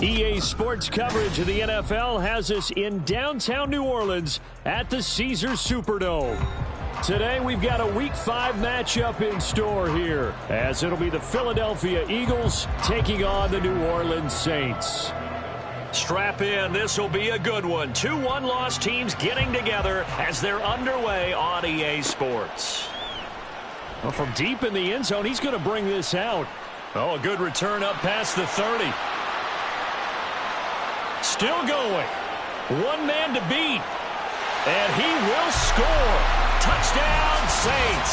EA Sports coverage of the NFL has us in downtown New Orleans at the Caesars Superdome. Today we've got a Week 5 matchup in store here, as it'll be the Philadelphia Eagles taking on the New Orleans Saints. Strap in, this will be a good one. Two one-loss teams getting together as they're underway on EA Sports. Well, from deep in the end zone, he's going to bring this out. Oh, a good return up past the 30. Still going. One man to beat. And he will score. Touchdown, Saints.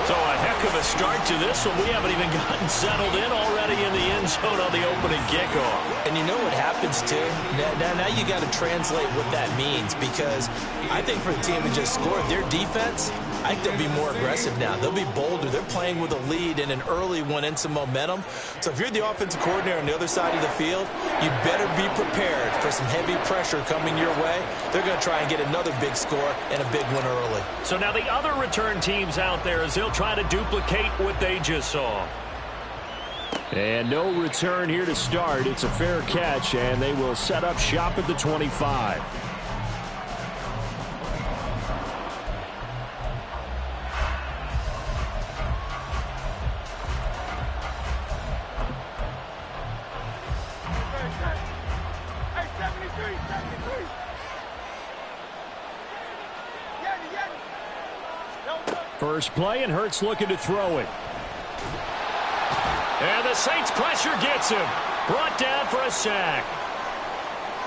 So a heck of a start to this one. We haven't even gotten settled in already in the end zone on the opening kickoff. And you know what happens, too? Now you got to translate what that means, because I think for the team that just scored, their defense, I think they'll be more aggressive now. They'll be bolder. They're playing with a lead and an early one and some momentum. So if you're the offensive coordinator on the other side of the field, you better be prepared for some heavy pressure coming your way. They're going to try and get another big score and a big one early. So now the other return teams out there, as they'll try to duplicate what they just saw. And no return here to start. It's a fair catch, and they will set up shop at the 25. First play, and Hurts looking to throw it. And the Saints pressure gets him. Brought down for a sack.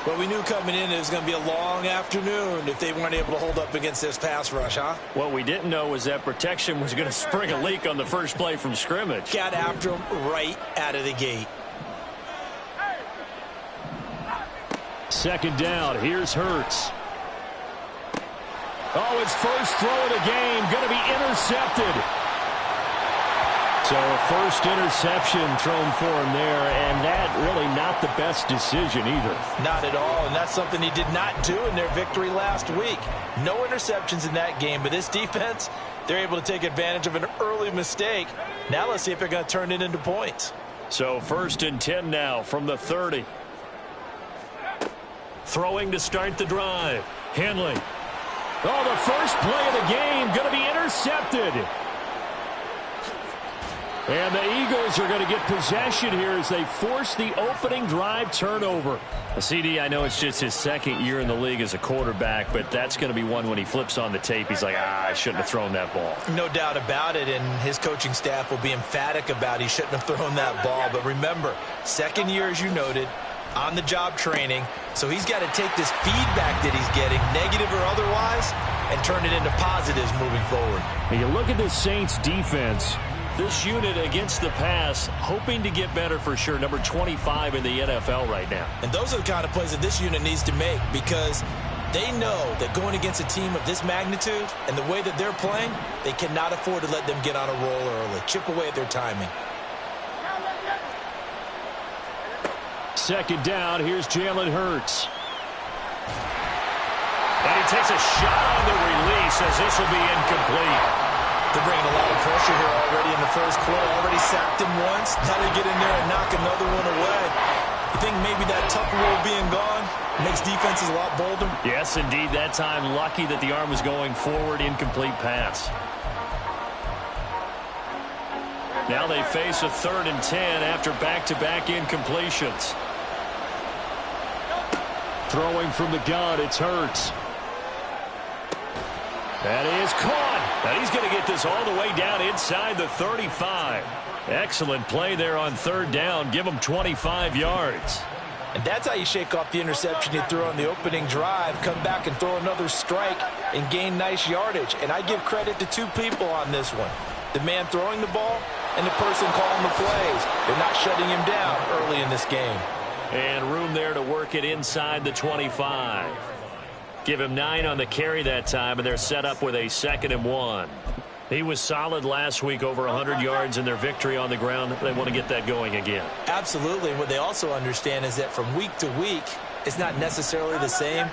Well, we knew coming in it was going to be a long afternoon if they weren't able to hold up against this pass rush, huh? What we didn't know was that protection was going to spring a leak on the first play from scrimmage. Got after him right out of the gate. Second down. Here's Hurts. Oh, his first throw of the game going to be intercepted. So first interception thrown for him there, and that really not the best decision either. Not at all, and that's something he did not do in their victory last week. No interceptions in that game, but this defense, they're able to take advantage of an early mistake. Now let's see if they're going to turn it into points. So 1st and 10 now from the 30. Throwing to start the drive. Henley. Oh, the first play of the game going to be intercepted. And the Eagles are going to get possession here as they force the opening drive turnover. CD, I know it's just his second year in the league as a quarterback, but that's going to be one when he flips on the tape. He's like, I shouldn't have thrown that ball. No doubt about it, and his coaching staff will be emphatic about he shouldn't have thrown that ball. But remember, second year, as you noted, on-the-job training, so he's got to take this feedback that he's getting, negative or otherwise, and turn it into positives moving forward. And you look at the Saints defense. This unit against the pass, hoping to get better for sure. Number 25 in the NFL right now. And those are the kind of plays that this unit needs to make, because they know that going against a team of this magnitude and the way that they're playing, they cannot afford to let them get on a roll early. Chip away at their timing. Second down, here's Jalen Hurts. And he takes a shot on the release as this will be incomplete. They're bringing a lot of pressure here already in the first quarter. Already sacked him once. Now they get in there and knock another one away. You think maybe that Tucker rule being gone makes defenses a lot bolder? Yes, indeed. That time, lucky that the arm was going forward. Incomplete pass. Now they face a 3rd and 10 after back-to-back incompletions. Throwing from the gun, it's Hurts. That is caught. And he's going to get this all the way down inside the 35. Excellent play there on 3rd down. Give him 25 yards. And that's how you shake off the interception you threw on the opening drive. Come back and throw another strike and gain nice yardage. And I give credit to two people on this one. The man throwing the ball and the person calling the plays. They're not shutting him down early in this game. And room there to work it inside the 25. Give him 9 on the carry that time, and they're set up with a 2nd and 1. He was solid last week, over 100 yards in their victory on the ground. They want to get that going again. Absolutely. And what they also understand is that from week to week, it's not necessarily the same,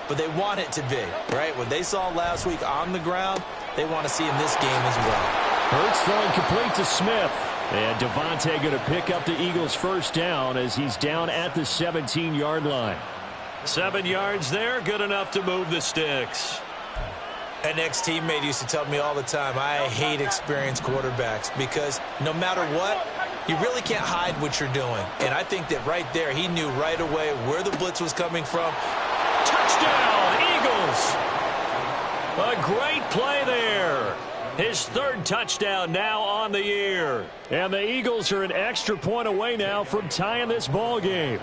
but they want it to be, right? What they saw last week on the ground, they want to see in this game as well. Hurts throwing complete to Smith. And Devontae going to pick up the Eagles' first down as he's down at the 17-yard line. 7 yards there, good enough to move the sticks. An ex-teammate used to tell me all the time, I hate experienced quarterbacks because no matter what, you really can't hide what you're doing. And I think that right there, he knew right away where the blitz was coming from. Touchdown, Eagles! A great play there. His third touchdown now on the year. And the Eagles are an extra point away now from tying this ball game.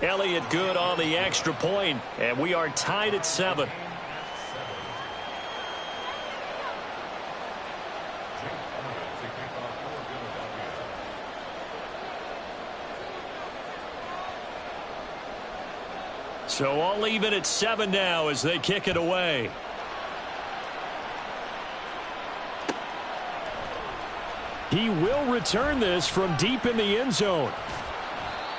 Elliott good on the extra point, and we are tied at 7. So I'll leave it at 7 now as they kick it away. He will return this from deep in the end zone.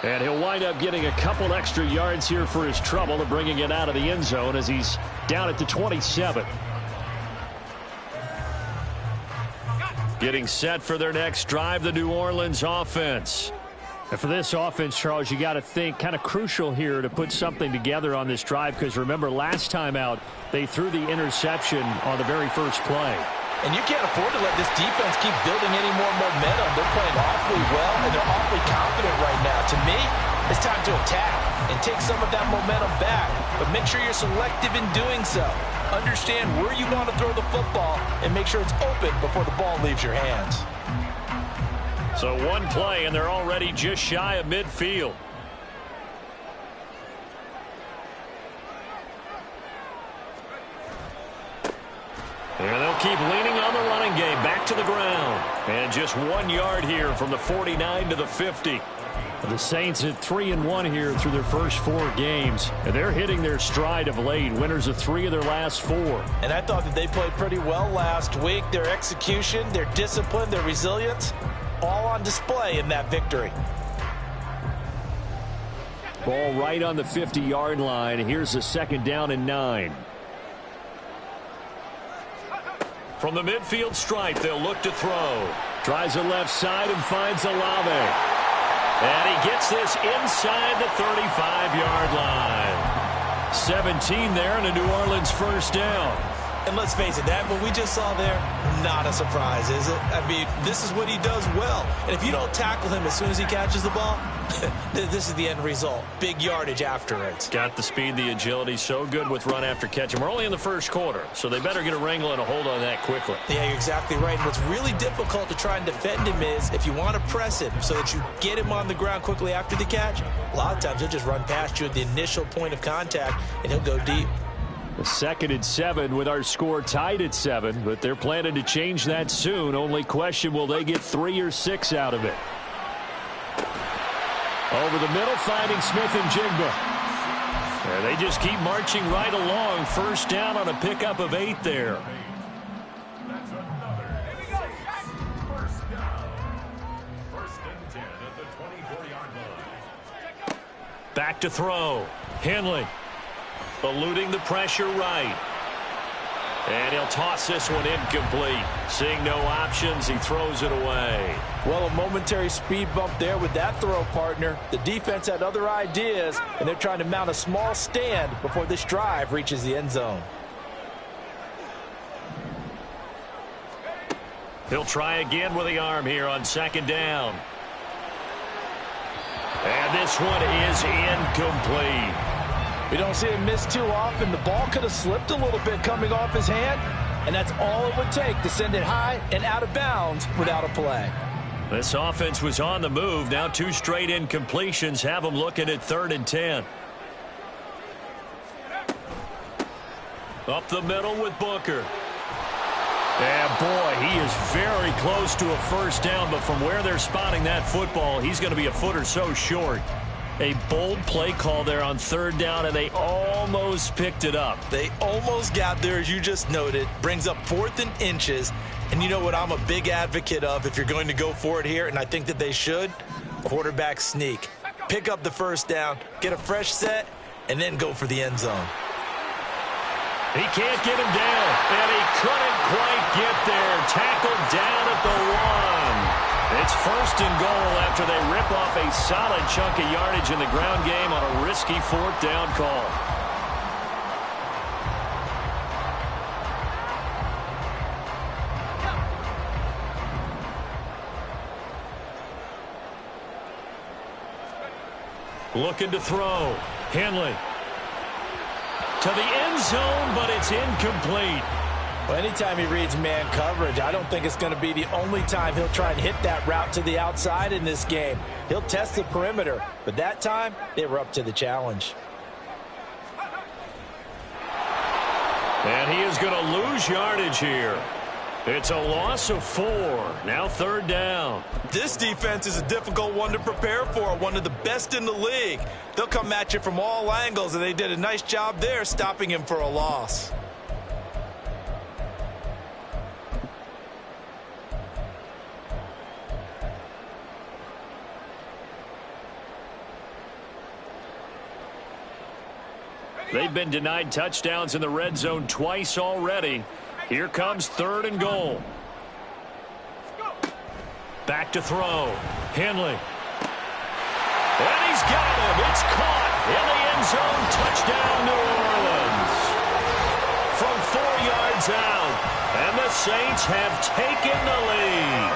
And he'll wind up getting a couple extra yards here for his trouble and bringing it out of the end zone as he's down at the 27. Getting set for their next drive, the New Orleans offense. And for this offense, Charles, you got to think kind of crucial here to put something together on this drive because remember last time out they threw the interception on the very first play. And you can't afford to let this defense keep building any more momentum. They're playing awfully well, and they're awfully confident right now. To me, it's time to attack and take some of that momentum back. But make sure you're selective in doing so. Understand where you want to throw the football and make sure it's open before the ball leaves your hands. So one play, and they're already just shy of midfield. And they'll keep leaning on the running game. Back to the ground. And just 1 yard here from the 49 to the 50. The Saints at 3-1 here through their first 4 games. And they're hitting their stride of late. Winners of 3 of their last 4. And I thought that they played pretty well last week. Their execution, their discipline, their resilience, all on display in that victory. Ball right on the 50-yard line. Here's a 2nd down and 9. From the midfield stripe, they'll look to throw. Tries the left side and finds Olave. And he gets this inside the 35-yard line. 17 there and a New Orleans first down. And let's face it, that what we just saw there, not a surprise, is it? I mean, this is what he does well. And if you don't tackle him as soon as he catches the ball, this is the end result. Big yardage afterwards. Got the speed, the agility, so good with run after catch. And we're only in the first quarter, so they better get a wrangle and a hold on that quickly. Yeah, you're exactly right. And what's really difficult to try and defend him is if you want to press him so that you get him on the ground quickly after the catch, a lot of times he'll just run past you at the initial point of contact, and he'll go deep. The 2nd and 7 with our score tied at 7, but they're planning to change that soon. Only question, will they get 3 or 6 out of it? Over the middle, finding Smith and Jigba. And they just keep marching right along. First down on a pickup of 8 there. Back to throw. Henley. Eluding the pressure right. And he'll toss this one incomplete. Seeing no options, he throws it away. Well, a momentary speed bump there with that throw, partner. The defense had other ideas, and they're trying to mount a small stand before this drive reaches the end zone. He'll try again with the arm here on 2nd down. And this one is incomplete. We don't see him miss too often. The ball could have slipped a little bit coming off his hand, and that's all it would take to send it high and out of bounds without a play. This offense was on the move. Now 2 straight incompletions have them looking at 3rd and 10. Up the middle with Booker. And boy, he is very close to a first down, but from where they're spotting that football, he's going to be a foot or so short. A bold play call there on 3rd down, and they almost picked it up. They almost got there, as you just noted. Brings up 4th and inches. And you know what I'm a big advocate of if you're going to go for it here, and I think that they should? Quarterback sneak. Pick up the first down, get a fresh set, and then go for the end zone. He can't get him down, and he couldn't quite get there. Tackled down at the 1. It's 1st and goal after they rip off a solid chunk of yardage in the ground game on a risky 4th down call. Looking to throw. Henley. To the end zone, but it's incomplete. Well, anytime he reads man coverage, I don't think it's going to be the only time he'll try and hit that route to the outside in this game. He'll test the perimeter, but that time, they were up to the challenge. And he is going to lose yardage here. It's a loss of 4. Now 3rd down. This defense is a difficult one to prepare for, one of the best in the league. They'll come at you from all angles, and they did a nice job there stopping him for a loss. They've been denied touchdowns in the red zone twice already. Here comes 3rd and goal. Back to throw. Henley. And he's got him. It's caught in the end zone. Touchdown, New Orleans. From 4 yards out. And the Saints have taken the lead.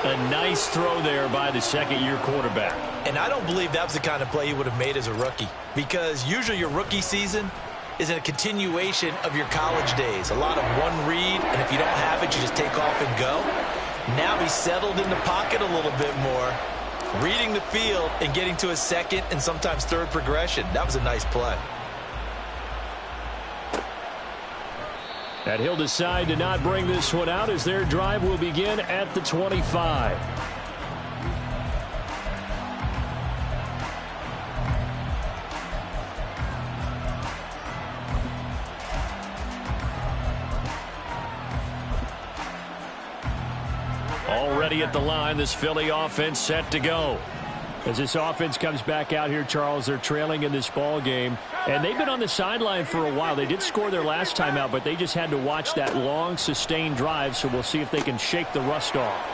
A nice throw there by the second-year quarterback. And I don't believe that was the kind of play he would have made as a rookie, because usually your rookie season is a continuation of your college days. A lot of one read, and if you don't have it, you just take off and go. Now he's settled in the pocket a little bit more, reading the field and getting to a second and sometimes third progression. That was a nice play. And he'll decide to not bring this one out as their drive will begin at the 25. Already at the line, this Philly offense set to go. As this offense comes back out here, Charles, they're trailing in this ball game. And they've been on the sideline for a while. They did score their last time out, but they just had to watch that long, sustained drive, so we'll see if they can shake the rust off.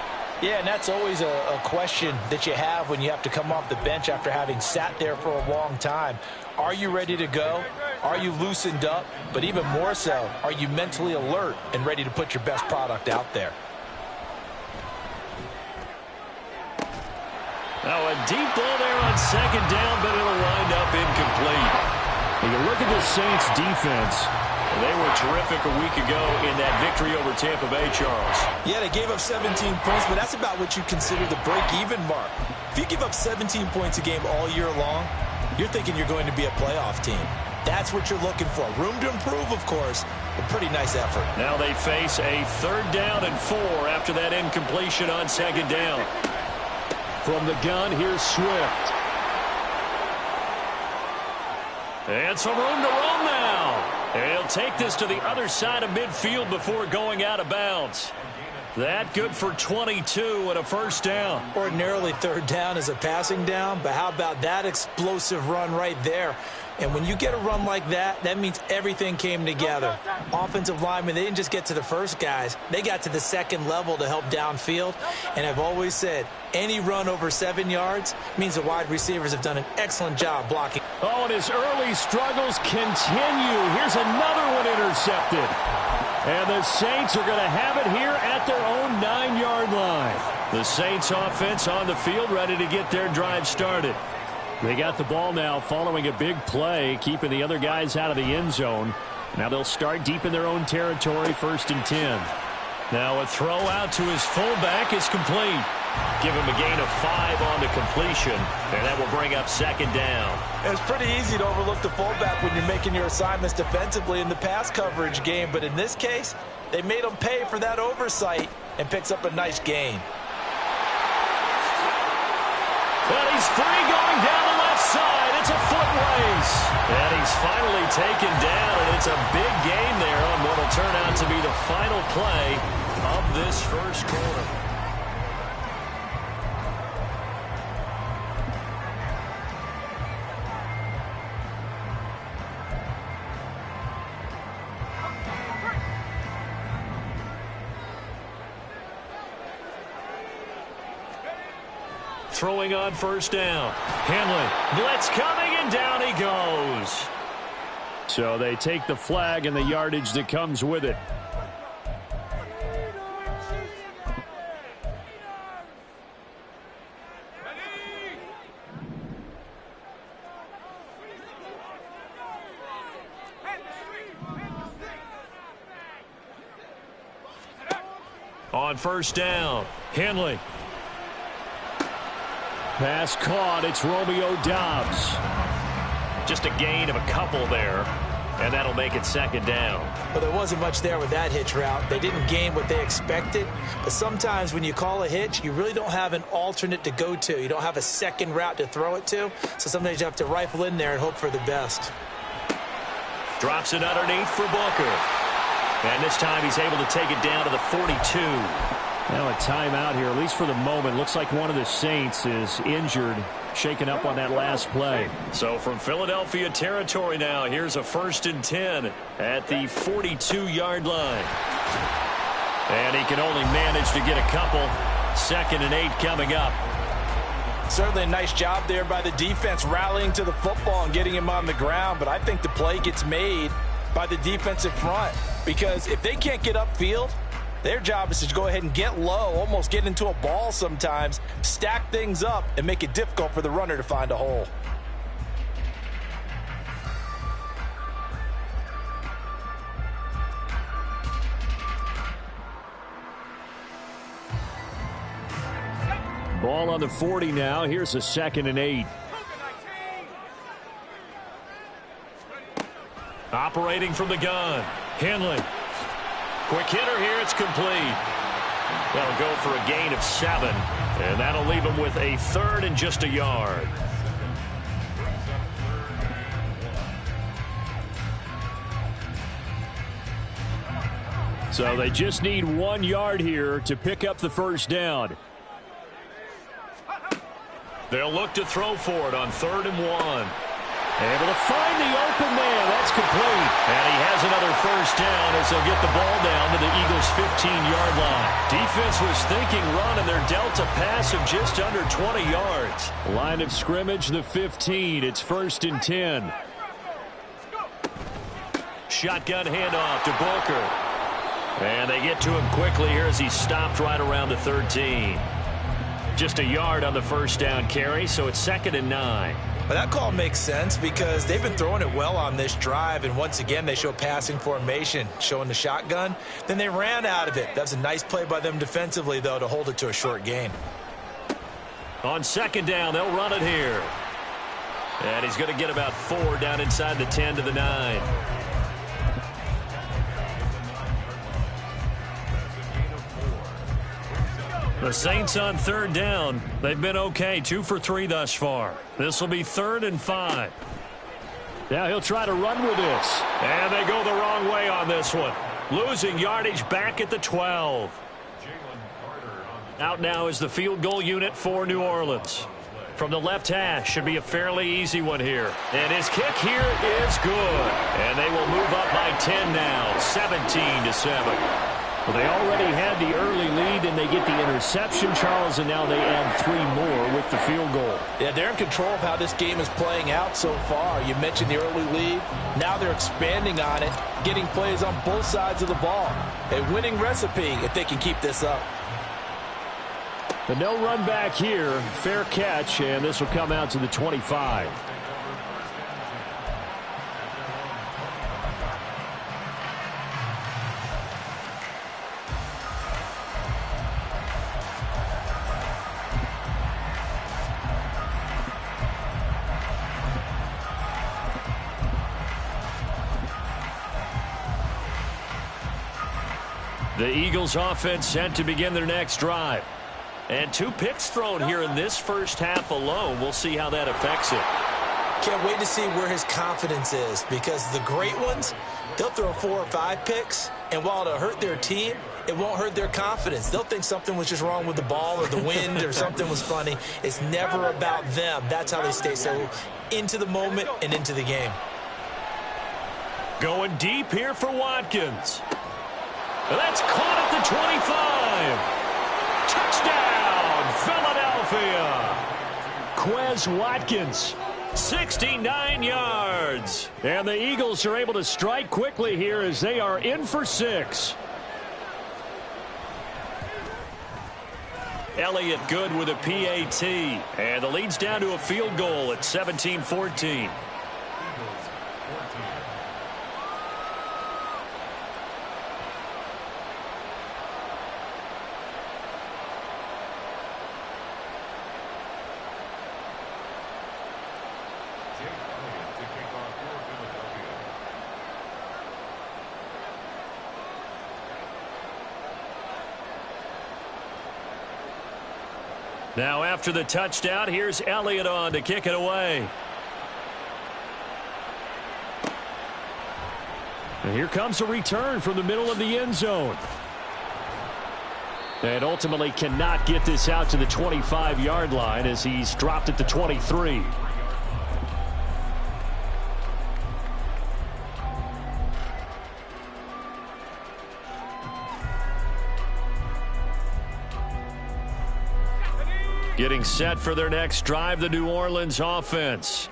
Yeah, and that's always a question that you have when you have to come off the bench after having sat there for a long time. Are you ready to go? Are you loosened up? But even more so, are you mentally alert and ready to put your best product out there? Now a deep ball there on 2nd down, but it'll wind up incomplete. And you look at the Saints defense. They were terrific a week ago in that victory over Tampa Bay, Charles. Yeah, they gave up 17 points, but that's about what you consider the break-even mark. If you give up 17 points a game all year long, you're thinking you're going to be a playoff team. That's what you're looking for. Room to improve, of course, but pretty nice effort. Now they face a 3rd down and 4 after that incompletion on 2nd down. From the gun, here's Swift. And some room to roam now. And he'll take this to the other side of midfield before going out of bounds. That good for 22 and a 1st down. Ordinarily, 3rd down is a passing down, but how about that explosive run right there? And when you get a run like that, that means everything came together. Offensive linemen, they didn't just get to the first guys. They got to the second level to help downfield. And I've always said, any run over 7 yards means the wide receivers have done an excellent job blocking. Oh, and his early struggles continue. Here's another one intercepted. And the Saints are going to have it here at their own 9-yard line. The Saints offense on the field ready to get their drive started. They got the ball now following a big play, keeping the other guys out of the end zone. Now they'll start deep in their own territory, 1st and 10. Now a throw out to his fullback is complete. Give him a gain of 5 on the completion, and that will bring up 2nd down. It's pretty easy to overlook the fullback when you're making your assignments defensively in the pass coverage game, but in this case, they made him pay for that oversight and picks up a nice gain. And he's free going down the left side. It's a foot race. And he's finally taken down, and it's a big gain there on what will turn out to be the final play of this first quarter. throwing on first down. Henley, blitz coming, and down he goes. So they take the flag and the yardage that comes with it. On first down, Henley. Pass caught. It's Romeo Doubs. Just a gain of a couple there, and that'll make it second down. Well, there wasn't much there with that hitch route. They didn't gain what they expected, but sometimes when you call a hitch, you really don't have an alternate to go to. You don't have a second route to throw it to, so sometimes you have to rifle in there and hope for the best. Drops it underneath for Booker. And this time he's able to take it down to the 42. Now a timeout here, at least for the moment. Looks like one of the Saints is injured, shaken up on that last play. So from Philadelphia territory now, here's a 1st and 10 at the 42-yard line. And he can only manage to get a couple. 2nd and 8 coming up. Certainly a nice job there by the defense rallying to the football and getting him on the ground, but I think the play gets made by the defensive front, because if they can't get upfield, their job is to go ahead and get low, almost get into a ball sometimes, stack things up, and make it difficult for the runner to find a hole. Ball on the 40 now. Here's a 2nd and 8. Operating from the gun, Henley. Quick hitter here, it's complete. That'll go for a gain of 7, and that'll leave him with a 3rd and just a yard. So they just need 1 yard here to pick up the first down. They'll look to throw for it on 3rd and 1. Able to find the open man. That's complete. And he has another first down as they'll get the ball down to the Eagles' 15-yard line. Defense was thinking run, and they're dealt a pass of just under 20 yards. Line of scrimmage, the 15. It's 1st and 10. Shotgun handoff to Booker. And they get to him quickly here as he's stopped right around the 13. Just a yard on the first down carry, so it's 2nd and 9. But that call makes sense because they've been throwing it well on this drive, and once again they show passing formation, showing the shotgun. Then they ran out of it. That's a nice play by them defensively, though, to hold it to a short gain. On 2nd down, they'll run it here. And he's going to get about 4 down inside the 10 to the 9. The Saints on 3rd down. They've been okay, 2 for 3 thus far. This will be 3rd and 5. Now he'll try to run with this. And they go the wrong way on this one. Losing yardage back at the 12. Out now is the field goal unit for New Orleans. From the left hash, should be a fairly easy one here. And his kick here is good. And they will move up by 10 now, 17-7. Well, they already had the early lead, and they get the interception, Charles, and now they add 3 more with the field goal. Yeah, they're in control of how this game is playing out so far. You mentioned the early lead. Now they're expanding on it, getting plays on both sides of the ball. A winning recipe if they can keep this up. The no run back here, fair catch, and this will come out to the 25. The Eagles offense set to begin their next drive. And 2 picks thrown here in this first half alone. We'll see how that affects it. Can't wait to see where his confidence is, because the great ones, they'll throw 4 or 5 picks, and while it'll hurt their team, it won't hurt their confidence. They'll think something was just wrong with the ball or the wind or something was funny. It's never about them. That's how they stay so into the moment and into the game. Going deep here for Watkins. That's caught at the 25. Touchdown, Philadelphia. Watkins. 69 yards. And the Eagles are able to strike quickly here as they are in for 6. Elliott good with a PAT. And the lead's down to a field goal at 17-14. Now after the touchdown, here's Elliott on to kick it away. And here comes a return from the middle of the end zone. And ultimately cannot get this out to the 25-yard line as he's dropped at the 23. Getting set for their next drive, the New Orleans offense.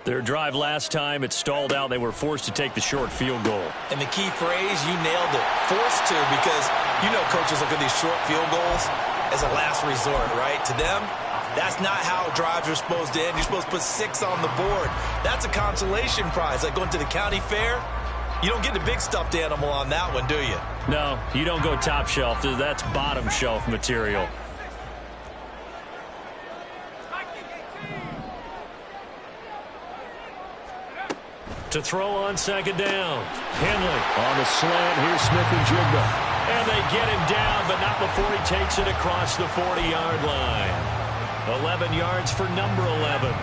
Their drive last time, it stalled out. They were forced to take the short field goal. And the key phrase, you nailed it, forced to, because you know coaches look at these short field goals as a last resort, right? To them, that's not how drives are supposed to end. You're supposed to put 6 on the board. That's a consolation prize, like going to the county fair. You don't get the big stuffed animal on that one, do you? No, you don't go top shelf. That's bottom shelf material. To throw on second down. Henley on the slant. Here's Smith-Njigba. And they get him down, but not before he takes it across the 40-yard line. 11 yards for number 11.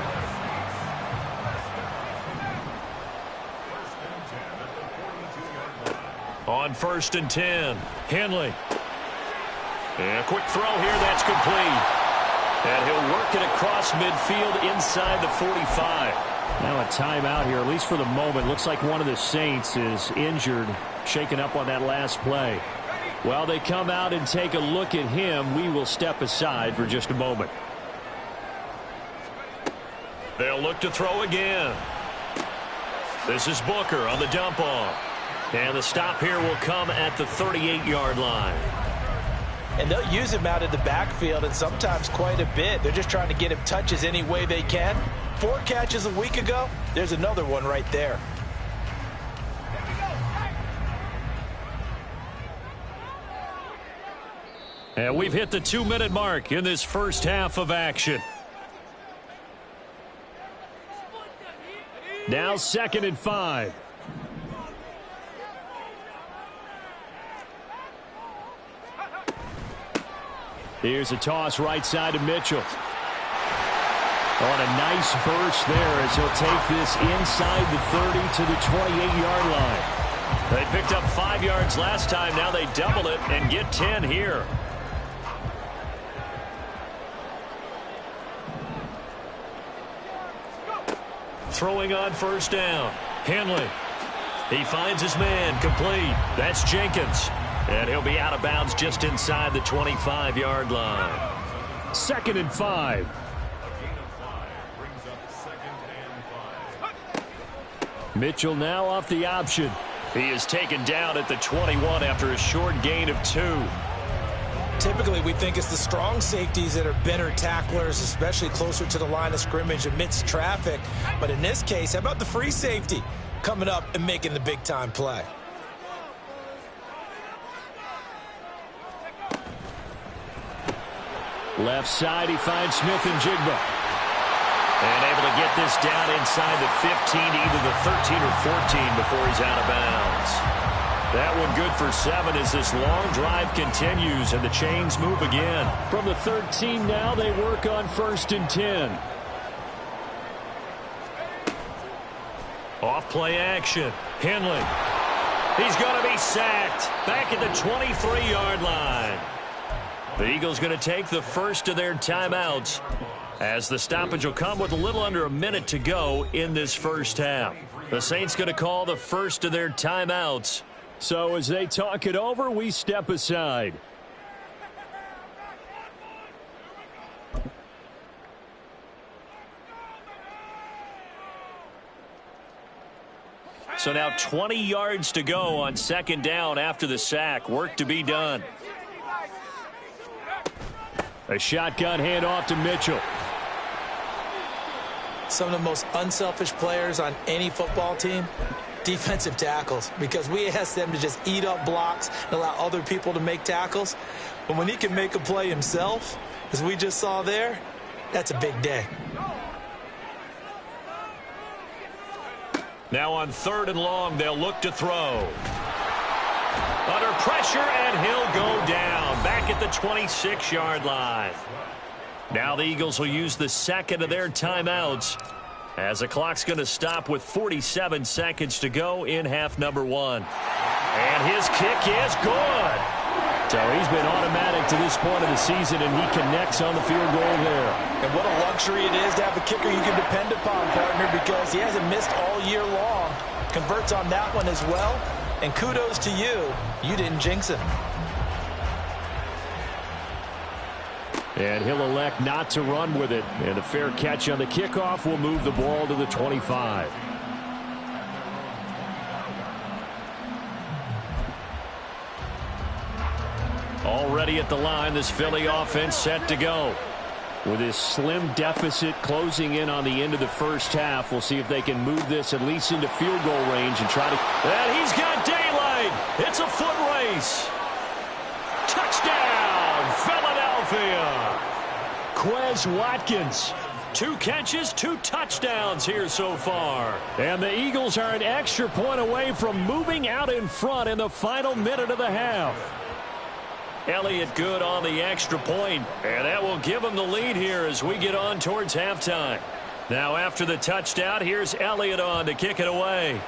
On 1st and 10. Henley. And a quick throw here. That's complete. And he'll work it across midfield inside the 45. Now a timeout here, at least for the moment. Looks like one of the Saints is injured, shaken up on that last play. While they come out and take a look at him, we will step aside for just a moment. They'll look to throw again. This is Booker on the dump off. And the stop here will come at the 38-yard line. And they'll use him out of the backfield, and sometimes quite a bit. They're just trying to get him touches any way they can. 4 catches a week ago, there's another one right there. And we've hit the 2-minute mark in this first half of action. Now 2nd and 5. Here's a toss right side to Mitchell. On a nice burst there as he'll take this inside the 30 to the 28-yard line. They picked up 5 yards last time. Now they double it and get 10 here. Throwing on 1st down. Henley. He finds his man complete. That's Jenkins. And he'll be out of bounds just inside the 25-yard line. 2nd and 5. Mitchell now off the option. He is taken down at the 21 after a short gain of 2. Typically, we think it's the strong safeties that are better tacklers, especially closer to the line of scrimmage amidst traffic. But in this case, how about the free safety coming up and making the big-time play? Left side, he finds Smith-Njigba. And able to get this down inside the 15 to either the 13 or 14 before he's out of bounds. That one good for 7 as this long drive continues and the chains move again. From the 13 now, they work on 1st and 10. Off play action. Henley. He's going to be sacked. Back at the 23-yard line. The Eagles going to take the first of their timeouts, as the stoppage will come with a little under a minute to go in this first half. The Saints going to call the first of their timeouts. So as they talk it over, we step aside. So now 20 yards to go on second down after the sack. Work to be done. A shotgun handoff to Mitchell. Some of the most unselfish players on any football team, defensive tackles, because we ask them to just eat up blocks and allow other people to make tackles. But when he can make a play himself, as we just saw there, that's a big day. Now on 3rd and long, they'll look to throw. Under pressure, and he'll go down. Back at the 26-yard line. Now the Eagles will use the second of their timeouts as the clock's going to stop with 47 seconds to go in half number 1. And his kick is good. So he's been automatic to this point of the season, and he connects on the field goal there. And what a luxury it is to have a kicker you can depend upon, partner, because he hasn't missed all year long. Converts on that one as well. And kudos to you. You didn't jinx him. And he'll elect not to run with it. And a fair catch on the kickoff will move the ball to the 25. Already at the line, this Philly offense set to go. With this slim deficit closing in on the end of the first half, we'll see if they can move this at least into field goal range and try to... And he's got daylight. It's a foot race. Touchdown, Philadelphia. Quez Watkins. 2 catches, 2 touchdowns here so far. And the Eagles are an extra point away from moving out in front in the final minute of the half. Elliott good on the extra point, and that will give him the lead here as we get on towards halftime. Now after the touchdown, here's Elliott on to kick it away.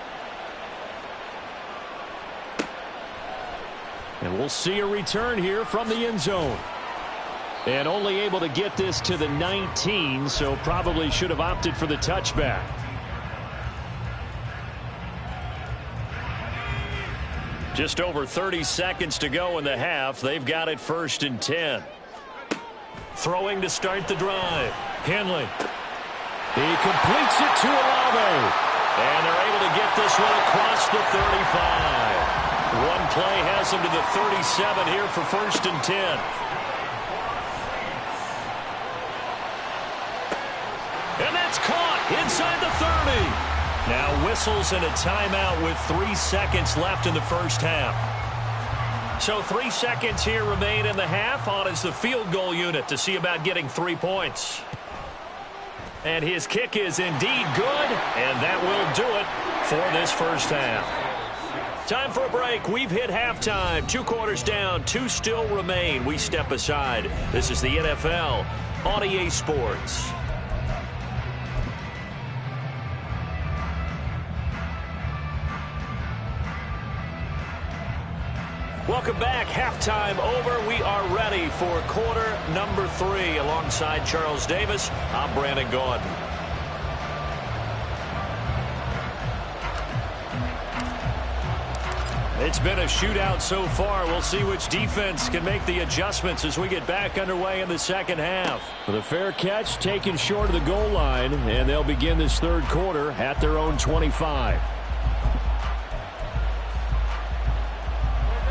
And we'll see a return here from the end zone. And only able to get this to the 19, so probably should have opted for the touchback. Just over 30 seconds to go in the half. They've got it 1st and 10. Throwing to start the drive. Henley. He completes it to Olave. And they're able to get this one across the 35. One play has him to the 37 here for 1st and 10. And that's caught inside the 30. Now whistles and a timeout with 3 seconds left in the first half. So 3 seconds here remain in the half. On is the field goal unit to see about getting 3 points. And his kick is indeed good, and that will do it for this first half. Time for a break. We've hit halftime. 2 quarters down, 2 still remain. We step aside. This is the NFL on EA Sports. Welcome back. Halftime over. We are ready for quarter number 3. Alongside Charles Davis, I'm Brandon Gordon. It's been a shootout so far. We'll see which defense can make the adjustments as we get back underway in the second half. With a fair catch taken short of the goal line, and they'll begin this third quarter at their own 25.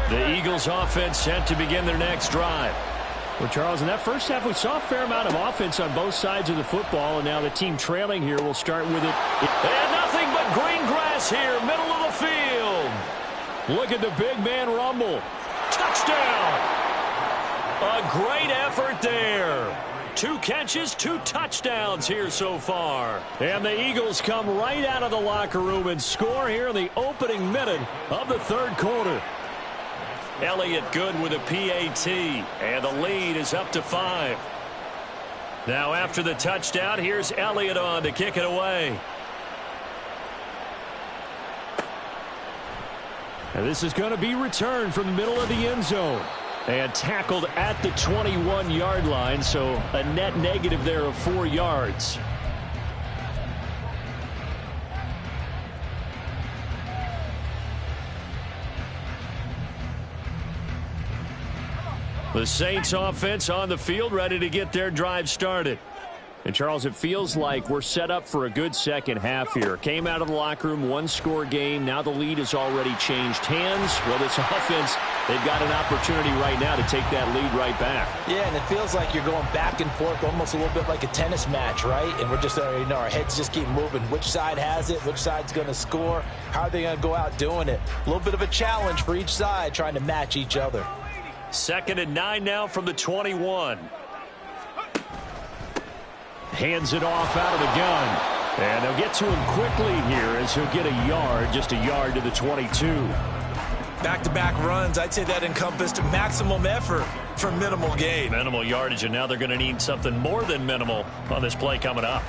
The Eagles offense set to begin their next drive. Well, Charles, in that first half, we saw a fair amount of offense on both sides of the football, and now the team trailing here will start with it. And nothing but green grass here, middle of the field. Look at the big man rumble. Touchdown! A great effort there. 2 catches, 2 touchdowns here so far. And the Eagles come right out of the locker room and score here in the opening minute of the third quarter. Elliott good with a PAT, and the lead is up to 5. Now after the touchdown, here's Elliott on to kick it away. And this is going to be returned from the middle of the end zone. And tackled at the 21-yard line, so a net negative there of 4 yards. The Saints offense on the field ready to get their drive started. And, Charles, it feels like we're set up for a good second half here. Came out of the locker room, one-score game. Now the lead has already changed hands. Well, this offense, they've got an opportunity right now to take that lead right back. Yeah, and it feels like you're going back and forth almost a little bit like a tennis match, right? And we're just, our heads just keep moving. Which side has it? Which side's going to score? How are they going to go out doing it? A little bit of a challenge for each side trying to match each other. 2nd and 9 now from the 21. Hands it off out of the gun. And they'll get to him quickly here as he'll get a yard, just a yard to the 22. Back-to-back runs, I'd say that encompassed maximum effort for minimal gain. Minimal yardage, and now they're going to need something more than minimal on this play coming up.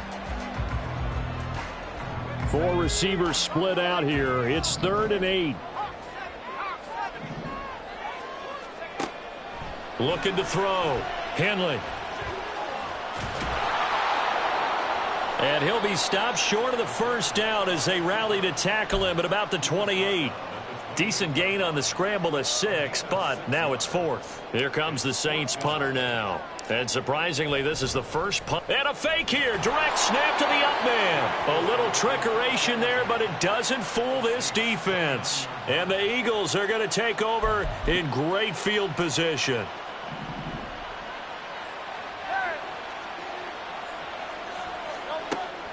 4 receivers split out here. It's 3rd and 8. Looking to throw. Henley. And he'll be stopped short of the first down as they rally to tackle him at about the 28. Decent gain on the scramble to 6, but now it's 4th. Here comes the Saints punter now. And surprisingly, this is the first punt. And a fake here. Direct snap to the up man. A little trickeration there, but it doesn't fool this defense. And the Eagles are going to take over in great field position.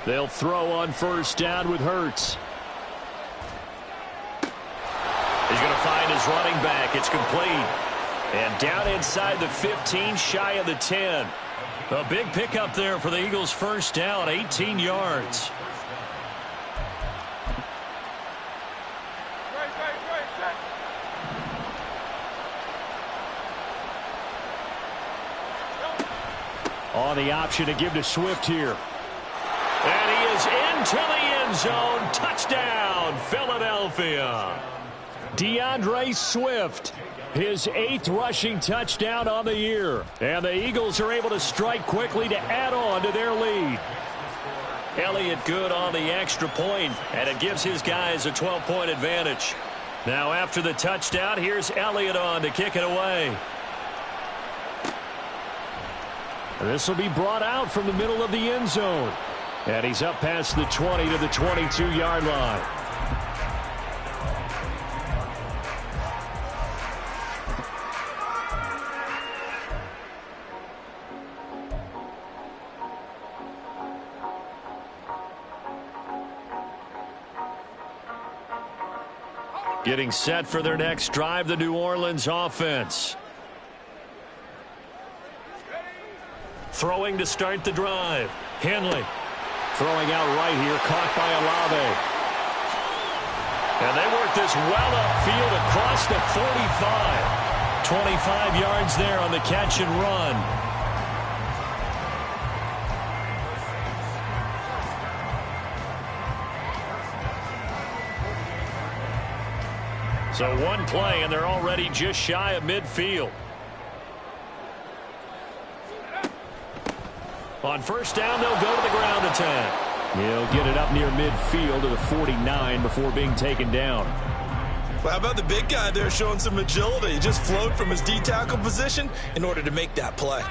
They'll throw on first down with Hurts. He's going to find his running back. It's complete. And down inside the 15, shy of the 10. A big pickup there for the Eagles' first down, 18 yards. On the option to give to Swift here. And he is into the end zone. Touchdown, Philadelphia. DeAndre Swift, his 8th rushing touchdown on the year. And the Eagles are able to strike quickly to add on to their lead. Elliott good on the extra point, and it gives his guys a 12-point advantage. Now after the touchdown, here's Elliott on to kick it away. This will be brought out from the middle of the end zone. And he's up past the 20 to the 22-yard line. Getting set for their next drive, the New Orleans offense. Throwing to start the drive. Henley. Throwing out right here, caught by Olave. And they work this well upfield across the 45. 25 yards there on the catch and run. So one play, and they're already just shy of midfield. On first down, they'll go to the ground attack. He'll get it up near midfield to the 49 before being taken down. Well, how about the big guy there showing some agility? He just flowed from his D-tackle position in order to make that play.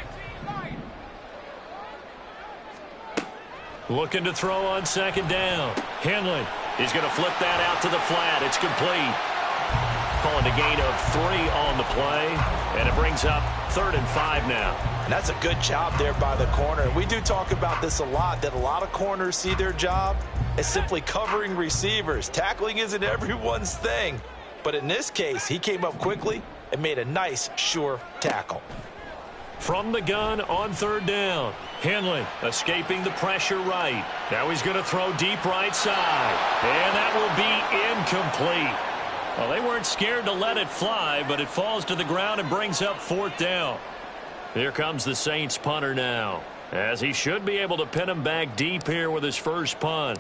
Looking to throw on second down. Henley. He's going to flip that out to the flat. It's complete. Calling a gain of 3 on the play. And it brings up 3rd and 5 now. And that's a good job there by the corner. And we do talk about this a lot, that a lot of corners see their job as simply covering receivers. Tackling isn't everyone's thing. But in this case, he came up quickly and made a nice, sure tackle. From the gun on 3rd down. Henley escaping the pressure right. Now he's going to throw deep right side. And that will be incomplete. Well, they weren't scared to let it fly, but it falls to the ground and brings up 4th down. Here comes the Saints punter now, as he should be able to pin him back deep here with his first punt.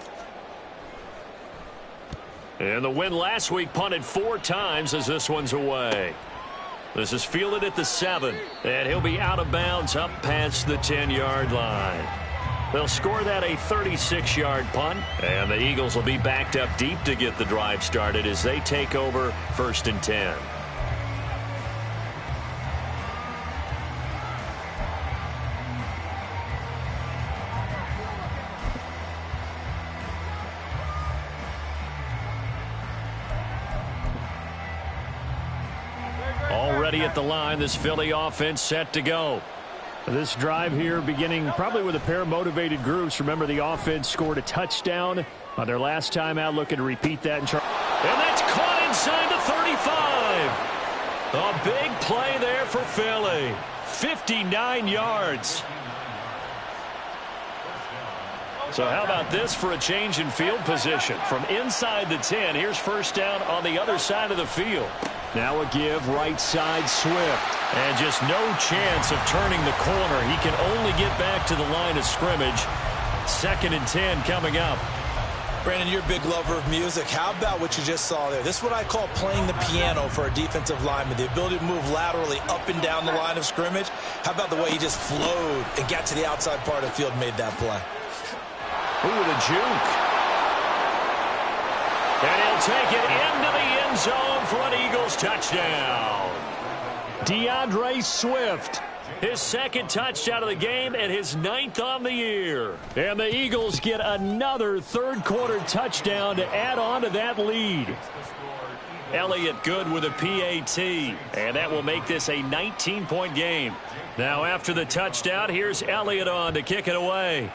And the win last week punted 4 times as this one's away. This is fielded at the 7, and he'll be out of bounds up past the 10-yard line. They'll score that a 36-yard punt, and the Eagles will be backed up deep to get the drive started as they take over 1st and 10. ready at the line. This Philly offense set to go. This drive here beginning probably with a pair of motivated groups. Remember, the offense scored a touchdown on their last time out. Looking to repeat that. And that's caught inside the 35. A big play there for Philly. 59 yards. So how about this for a change in field position? From inside the 10, here's first down on the other side of the field. Now a give right side Swift. And just no chance of turning the corner. He can only get back to the line of scrimmage. 2nd and 10 coming up. Brandon, you're a big lover of music. How about what you just saw there? This is what I call playing the piano for a defensive lineman. The ability to move laterally up and down the line of scrimmage. How about the way he just flowed and got to the outside part of the field and made that play? Ooh, the juke. And he'll take it into the end zone for an Eagles touchdown. DeAndre Swift, his 2nd touchdown of the game and his 9th on the year. And the Eagles get another 3rd quarter touchdown to add on to that lead. Elliott good with a PAT. And that will make this a 19-point game. Now after the touchdown, here's Elliott on to kick it away.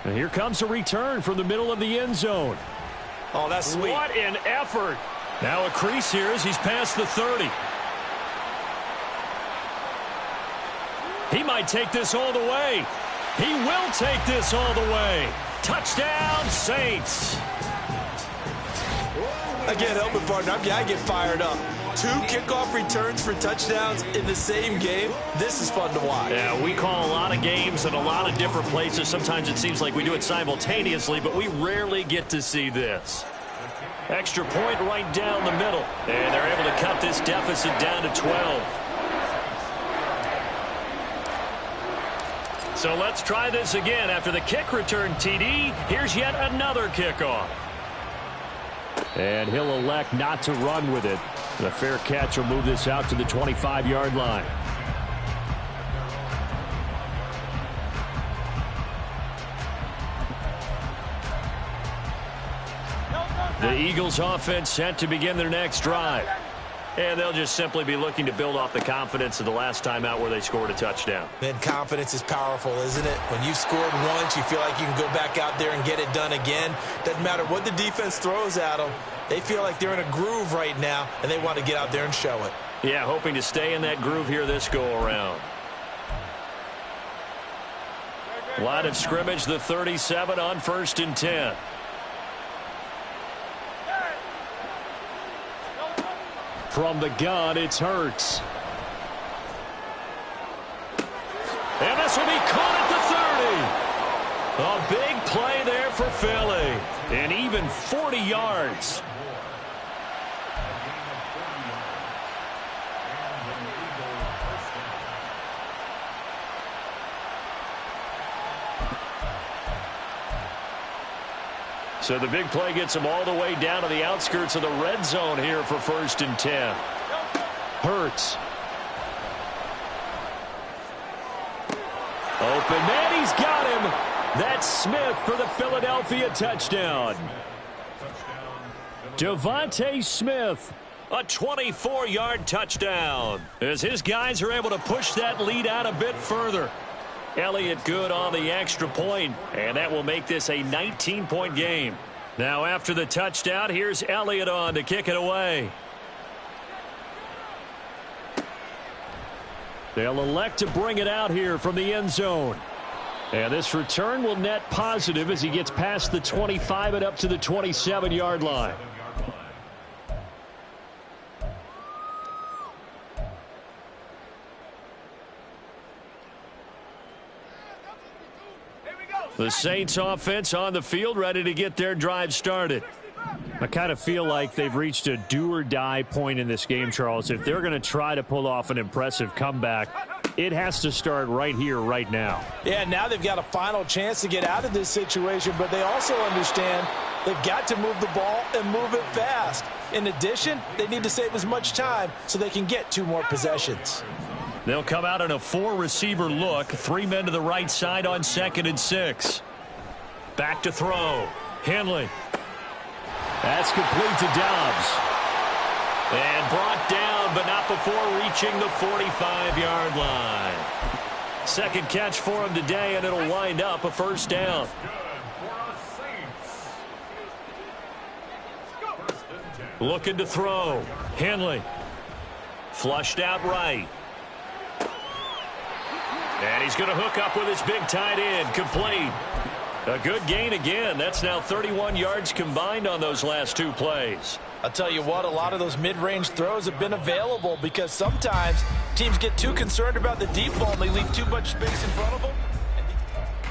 And here comes a return from the middle of the end zone. Oh, that's sweet. What an effort. Now a crease here as he's past the 30. He might take this all the way. He will take this all the way. Touchdown, Saints. I can't help it, partner. I get fired up. 2 kickoff returns for touchdowns in the same game. This is fun to watch. Yeah, we call a lot of games in a lot of different places. Sometimes it seems like we do it simultaneously, but we rarely get to see this. Extra point right down the middle. And they're able to cut this deficit down to 12. So let's try this again. After the kick return TD, here's yet another kickoff. And he'll elect not to run with it. The fair catch will move this out to the 25-yard line. The Eagles offense set to begin their next drive. And they'll just simply be looking to build off the confidence of the last time out where they scored a touchdown. Man, confidence is powerful, isn't it? When you've scored once, you feel like you can go back out there and get it done again. Doesn't matter what the defense throws at them. They feel like they're in a groove right now, and they want to get out there and show it. Yeah, hoping to stay in that groove here this go-around. Line of scrimmage, the 37 on 1st and 10. From the gun, it's Hurts. And this will be caught at the 30. A big play there for Philly. And even 40 yards. So the big play gets them all the way down to the outskirts of the red zone here for 1st and 10. Hurts. Open man, he's got him. That's Smith for the Philadelphia touchdown. Devontae Smith, a 24-yard touchdown. As his guys are able to push that lead out a bit further. Elliott good on the extra point, and that will make this a 19-point game. Now after the touchdown, here's Elliott on to kick it away. They'll elect to bring it out here from the end zone. And this return will net positive as he gets past the 25 and up to the 27-yard line. The Saints offense on the field ready to get their drive started. I kind of feel like they've reached a do-or-die point in this game, Charles. If they're going to try to pull off an impressive comeback, it has to start right here, right now. Yeah, now they've got a final chance to get out of this situation, but they also understand they've got to move the ball and move it fast. In addition, they need to save as much time so they can get 2 more possessions. They'll come out in a 4-receiver look. 3 men to the right side on 2nd and 6. Back to throw. Henley. That's complete to Dobbs. And brought down, but not before reaching the 45-yard line. Second catch for him today, and it'll wind up a first down. Looking to throw. Henley. Flushed out right. And he's going to hook up with his big tight end. Complete. A good gain again. That's now 31 yards combined on those last two plays. I'll tell you what, a lot of those mid-range throws have been available because sometimes teams get too concerned about the deep ball and they leave too much space in front of them.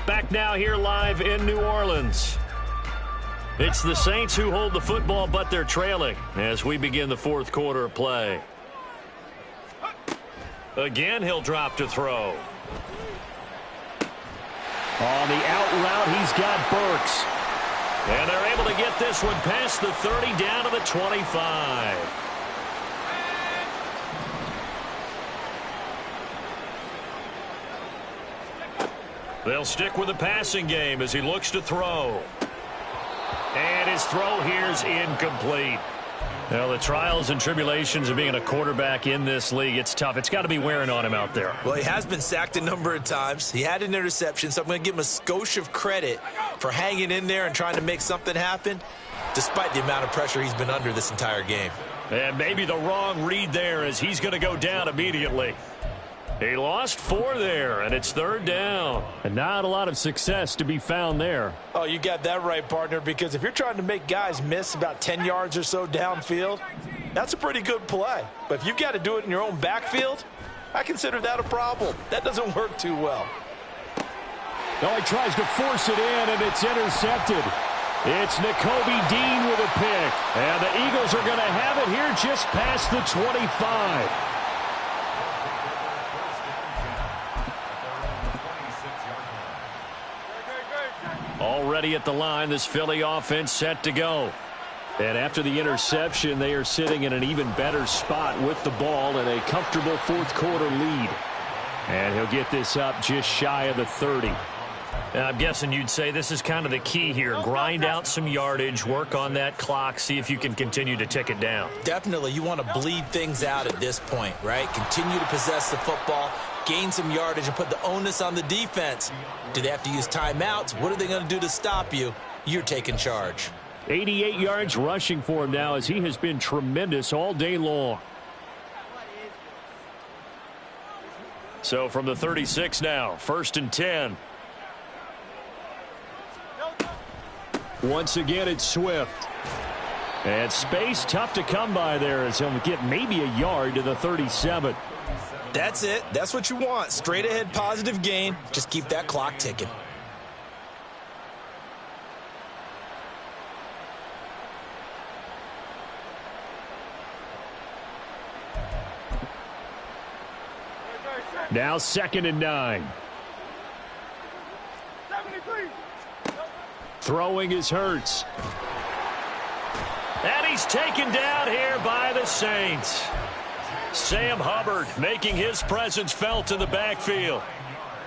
Back now here live in New Orleans. It's the Saints who hold the football, but they're trailing as we begin the fourth quarter of play. Again, he'll drop to throw. On the out route, he's got Burks. And they're able to get this one past the 30 down to the 25. They'll stick with the passing game as he looks to throw. And his throw here's incomplete. Well, the trials and tribulations of being a quarterback in this league, it's tough. It's got to be wearing on him out there. Well, he has been sacked a number of times. He had an interception, so I'm going to give him a skosh of credit for hanging in there and trying to make something happen, despite the amount of pressure he's been under this entire game. And maybe the wrong read there as he's going to go down immediately. He lost 4 there, and it's third down. And not a lot of success to be found there. Oh, you got that right, partner, because if you're trying to make guys miss about 10 yards or so downfield, that's a pretty good play. But if you've got to do it in your own backfield, I consider that a problem. That doesn't work too well. No, he tries to force it in, and it's intercepted. It's Nakobe Dean with a pick. And the Eagles are going to have it here just past the 25. Already at the line, this Philly offense set to go. And after the interception, they are sitting in an even better spot with the ball and a comfortable fourth quarter lead. And he'll get this up just shy of the 30. And I'm guessing you'd say this is kind of the key here. Grind out some yardage, work on that clock, see if you can continue to tick it down. Definitely, you want to bleed things out at this point, right? Continue to possess the football, gain some yardage, and put the onus on the defense. Do they have to use timeouts? What are they going to do to stop you? You're taking charge. 88 yards rushing for him now as he has been tremendous all day long. So from the 36 now, 1st and 10. Once again, it's Swift. And space tough to come by there as he'll get maybe a yard to the 37. That's it. That's what you want. Straight ahead positive gain. Just keep that clock ticking. Now 2nd and 9. Throwing is Hurts. And he's taken down here by the Saints. Sam Hubbard making his presence felt in the backfield.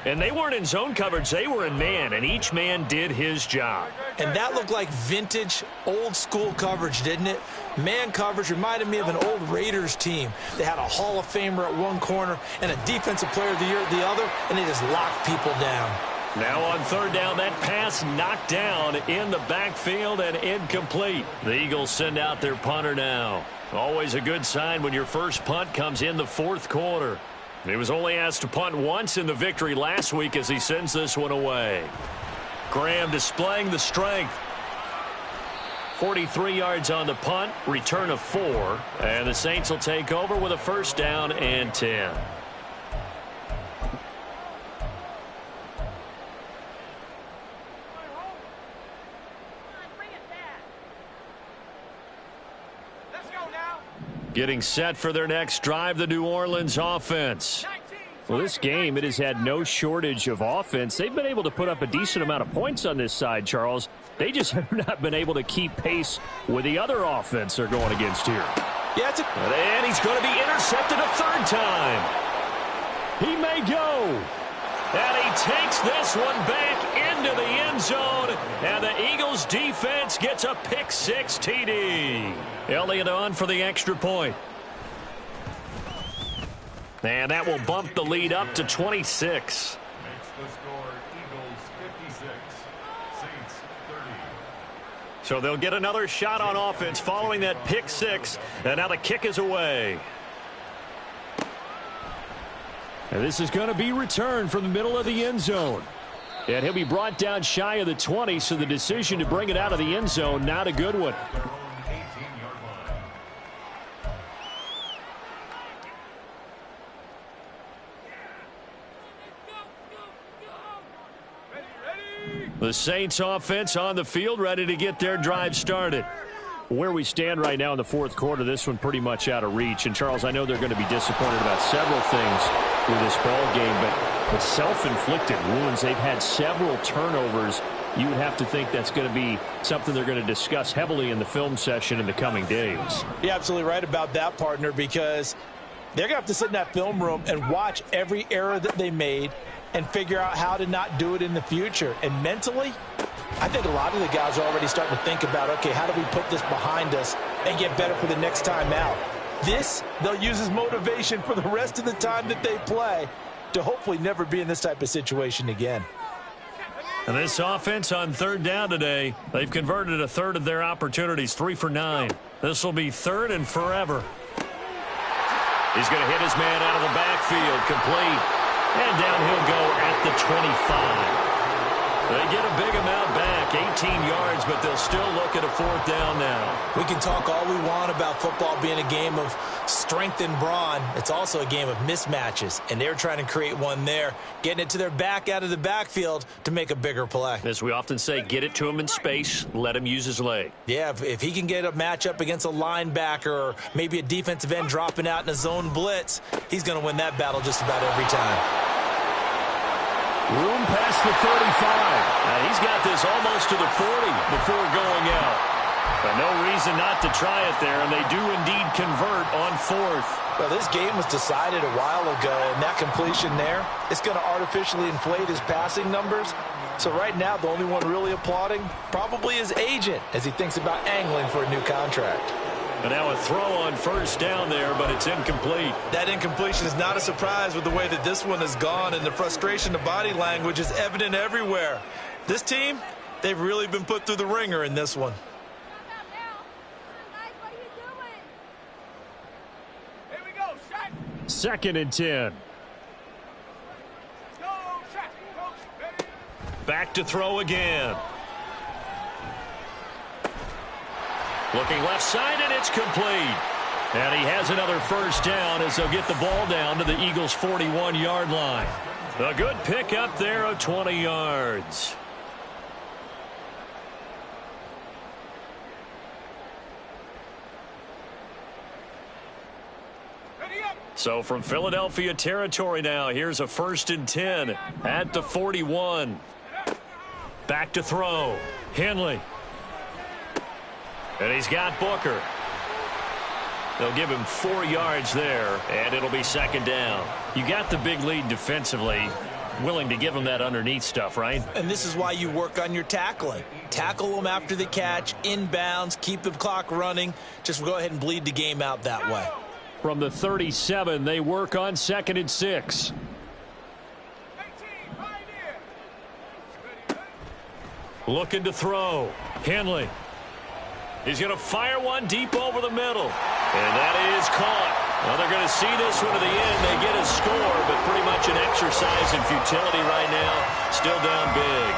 And they weren't in zone coverage. They were in man, and each man did his job. And that looked like vintage, old-school coverage, didn't it? Man coverage reminded me of an old Raiders team. They had a Hall of Famer at one corner and a Defensive Player of the Year at the other, and they just locked people down. Now on 3rd down, that pass knocked down in the backfield and incomplete. The Eagles send out their punter now. Always a good sign when your first punt comes in the 4th quarter. He was only asked to punt once in the victory last week as he sends this one away. Graham displaying the strength. 43 yards on the punt, return of 4, and the Saints will take over with a 1st down and 10. Getting set for their next drive, the New Orleans offense. Well, this game, it has had no shortage of offense. They've been able to put up a decent amount of points on this side, Charles. They just have not been able to keep pace with the other offense they're going against here. Yeah, and he's going to be intercepted a 3rd time. He may go. And he takes this one back into the end zone, and the Eagles defense gets a pick-six TD. Elliott on for the extra point. And that will bump the lead up to 26. Makes the score Eagles 56, Saints 30. So they'll get another shot on offense following that pick-six, and now the kick is away. And this is going to be returned from the middle of the end zone. And he'll be brought down shy of the 20, so the decision to bring it out of the end zone, not a good one. Their own 18-yard line. The Saints offense on the field, ready to get their drive started. Where we stand right now in the fourth quarter, this one pretty much out of reach. And, Charles, I know they're going to be disappointed about several things with this ball game, but self-inflicted wounds, they've had several turnovers. You would have to think that's going to be something they're going to discuss heavily in the film session in the coming days. You're absolutely right about that, partner, because they're going to have to sit in that film room and watch every error that they made and figure out how to not do it in the future. And mentally, I think a lot of the guys are already starting to think about, okay, how do we put this behind us and get better for the next time out? This, they'll use as motivation for the rest of the time that they play to hopefully never be in this type of situation again. And this offense on third down today, they've converted a third of their opportunities, 3 for 9. This will be third and forever. He's going to hit his man out of the backfield, complete. And down he'll go at the 25. They get a big amount back, 18 yards, but they'll still look at a fourth down now. We can talk all we want about football being a game of strength and brawn. It's also a game of mismatches, and they're trying to create one there, getting it to their back out of the backfield to make a bigger play. As we often say, get it to him in space, let him use his leg. Yeah, if he can get a matchup against a linebacker or maybe a defensive end dropping out in a zone blitz, he's going to win that battle just about every time. Room past the 35. He's got this almost to the 40 before going out. But no reason not to try it there, and they do indeed convert on fourth. Well, this game was decided a while ago, and that completion there, it's going to artificially inflate his passing numbers. So right now, the only one really applauding probably his agent as he thinks about angling for a new contract. And now a throw on first down there, but it's incomplete. That incompletion is not a surprise with the way that this one has gone, and the frustration, the body language is evident everywhere. This team, they've really been put through the ringer in this one. Second and 10. Back to throw again. Looking left side, and it's complete. And he has another first down as they'll get the ball down to the Eagles' 41-yard line. A good pick up there of 20 yards. So from Philadelphia territory now, here's a first and 10 at the 41. Back to throw. Henley. And he's got Booker. They'll give him 4 yards there, and it'll be second down. You got the big lead defensively. Willing to give him that underneath stuff, right? And this is why you work on your tackling. Tackle them after the catch, inbounds, keep the clock running. Just go ahead and bleed the game out that way. From the 37, they work on second and 6. Looking to throw. Henley. He's going to fire one deep over the middle. And that is caught. Well, they're going to see this one to the end. They get a score, but pretty much an exercise in futility right now. Still down big.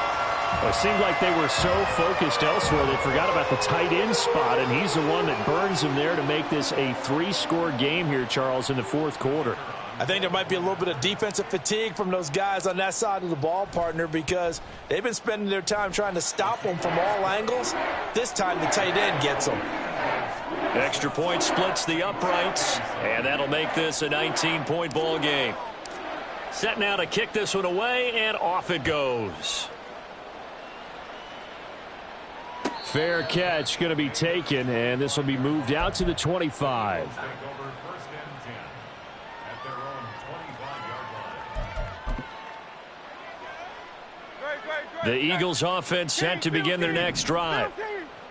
Well, it seemed like they were so focused elsewhere they forgot about the tight end spot, and he's the one that burns them there to make this a 3-score game here, Charles, in the fourth quarter. I think there might be a little bit of defensive fatigue from those guys on that side of the ball, partner, because they've been spending their time trying to stop them from all angles. This time the tight end gets them. Extra point splits the uprights, and that'll make this a 19-point ball game. Set now to kick this one away, and off it goes. Fair catch going to be taken, and this will be moved out to the 25. The Eagles offense set to begin their next drive.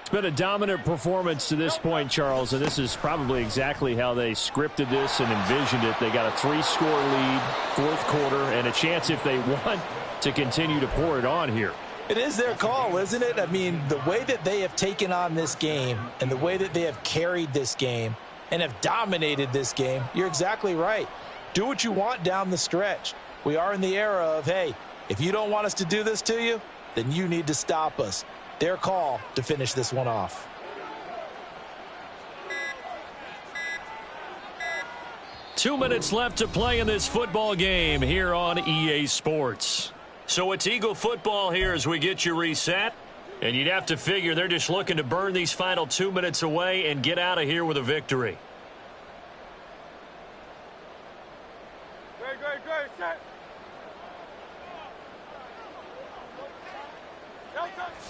It's been a dominant performance to this point, Charles, and this is probably exactly how they scripted this and envisioned it. They got a 3-score lead, fourth quarter, and a chance if they want to continue to pour it on here. It is their call, isn't it? I mean, the way that they have taken on this game and the way that they have carried this game and have dominated this game, you're exactly right. Do what you want down the stretch. We are in the era of, hey, if you don't want us to do this to you, then you need to stop us. Their call to finish this one off. Two minutes left to play in this football game here on EA Sports. So it's Eagle football here as we get you reset. And you'd have to figure they're just looking to burn these final 2 minutes away and get out of here with a victory. Great, set.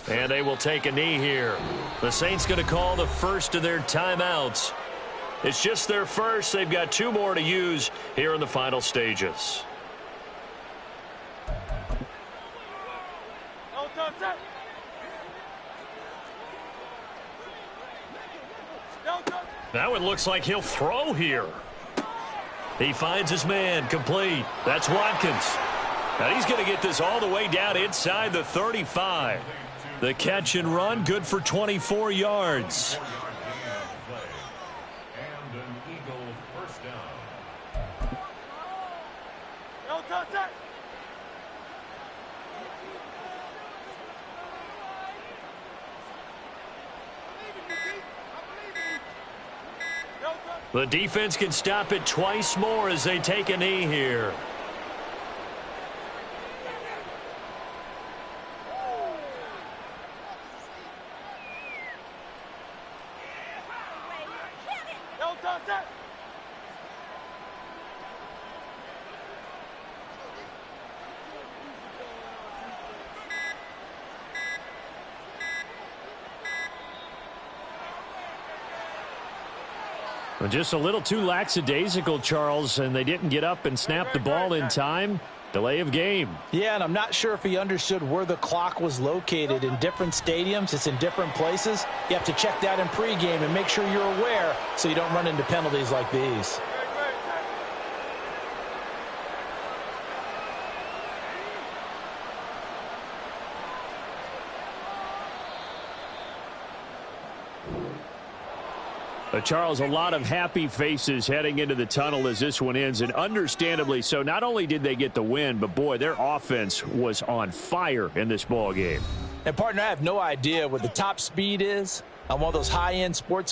And they will take a knee here. The Saints going to call the first of their timeouts. It's just their first. They've got 2 more to use here in the final stages. Now it looks like he'll throw here. He finds his man, complete. That's Watkins. Now he's going to get this all the way down inside the 35. The catch and run, good for 24 yards. And an Eagle first down. The defense can stop it twice more as they take a knee here. Just a little too lackadaisical, Charles, and they didn't get up and snap the ball in time. Delay of game. Yeah, and I'm not sure if he understood where the clock was located. In different stadiums, it's in different places. You have to check that in pregame and make sure you're aware so you don't run into penalties like these. Charles, a lot of happy faces heading into the tunnel as this one ends, and understandably so. Not only did they get the win, but, boy, their offense was on fire in this ball game. And, partner, I have no idea what the top speed is on one of those high-end sports cars.